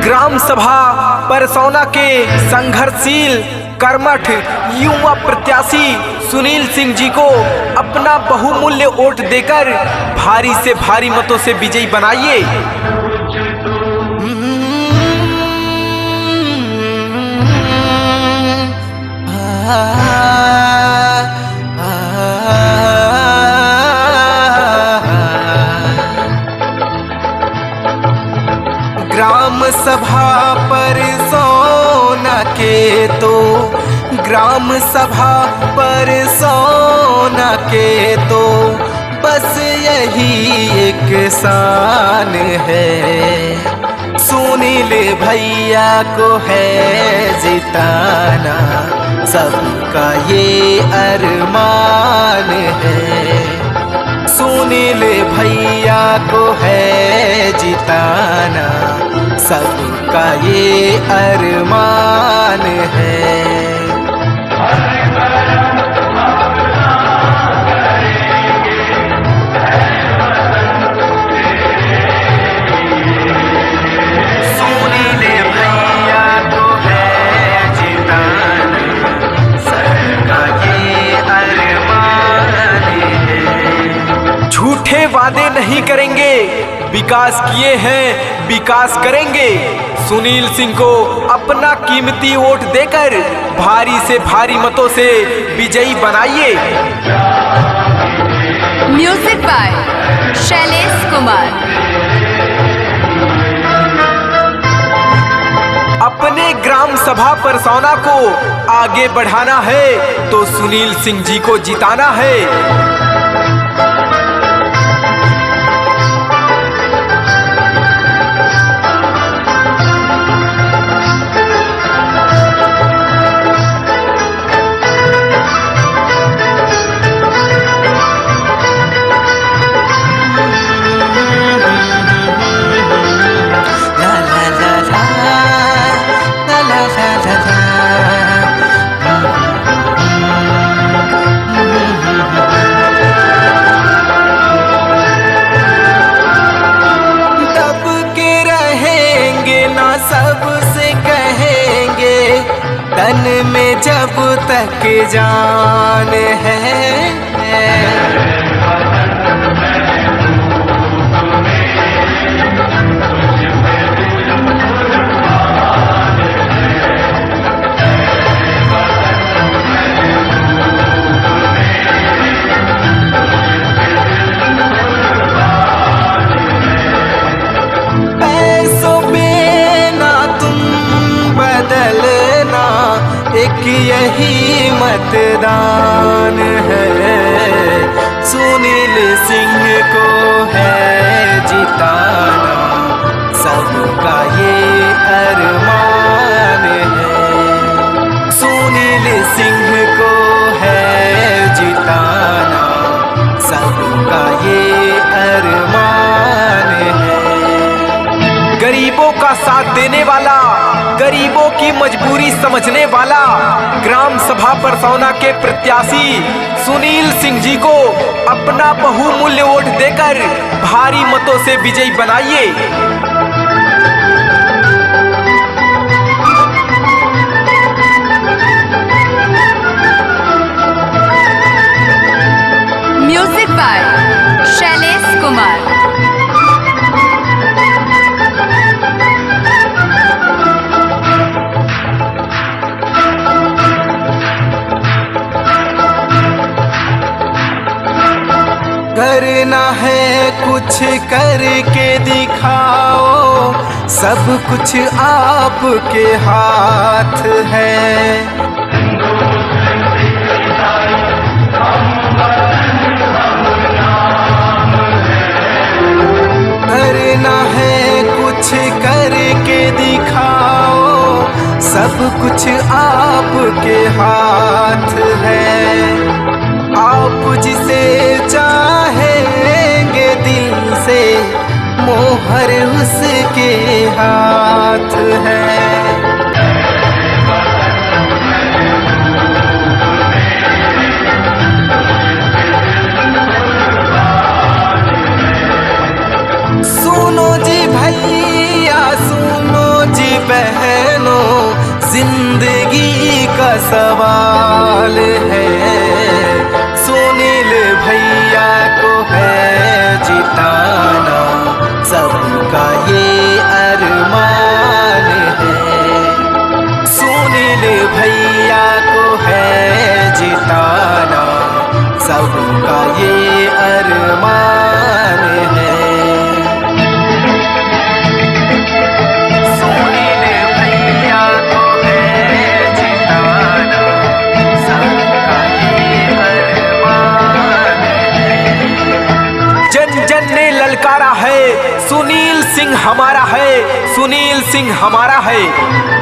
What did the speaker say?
ग्राम सभा परसौना के संघर्षशील कर्मठ युवा प्रत्याशी सुनील सिंह जी को अपना बहुमूल्य वोट देकर भारी से भारी मतों से विजयी बनाइए। ग्राम सभा परसौना के तो ग्राम सभा परसौना के तो बस यही एक शान है, सुनील भैया को है जिताना, सबका ये अरमान है। सुनील भैया को है जिताना, सबका ये अरमान है। झूठे वादे नहीं करेंगे, विकास किए हैं विकास करेंगे। सुनील सिंह को अपना कीमती वोट देकर भारी से भारी मतों से विजयी बनाइए। Music by Shailesh Kumar. अपने ग्राम सभा परसौना को आगे बढ़ाना है तो सुनील सिंह जी को जिताना है। सबसे कहेंगे तन में जब तक जान है, एक यही मतदान है। सुनील सिंह को है जिताना, सबका ये अरमान है। सुनील सिंह को है जिताना, सबका ये अरमान है। गरीबों का साथ देने वाला, गरीबों की मजबूरी समझने वाला ग्राम सभा परसौना के प्रत्याशी सुनील सिंह जी को अपना बहुमूल्य वोट देकर भारी मतों से विजयी बनाइए। Music by Shailesh Kumar. करना है कुछ करके दिखाओ, सब कुछ आपके हाथ है। करना है कुछ करके दिखाओ, सब कुछ आपके हाथ है। आप जिसे चाहेंगे दिल से, मोहर उसके हाथ है। सुनो जी भैया सुनो जी जिंदगी का सवाल है, सुनील भैया को है जिताना, सबका ये अरमान है। सुनील भैया को है जिताना, सबका ये अरमान है। सुनील भैया को है जिताना, सबका ये अरमान है। जन जन ने ललकारा है, सुनील सिंह हमारा है, सुनील सिंह हमारा है।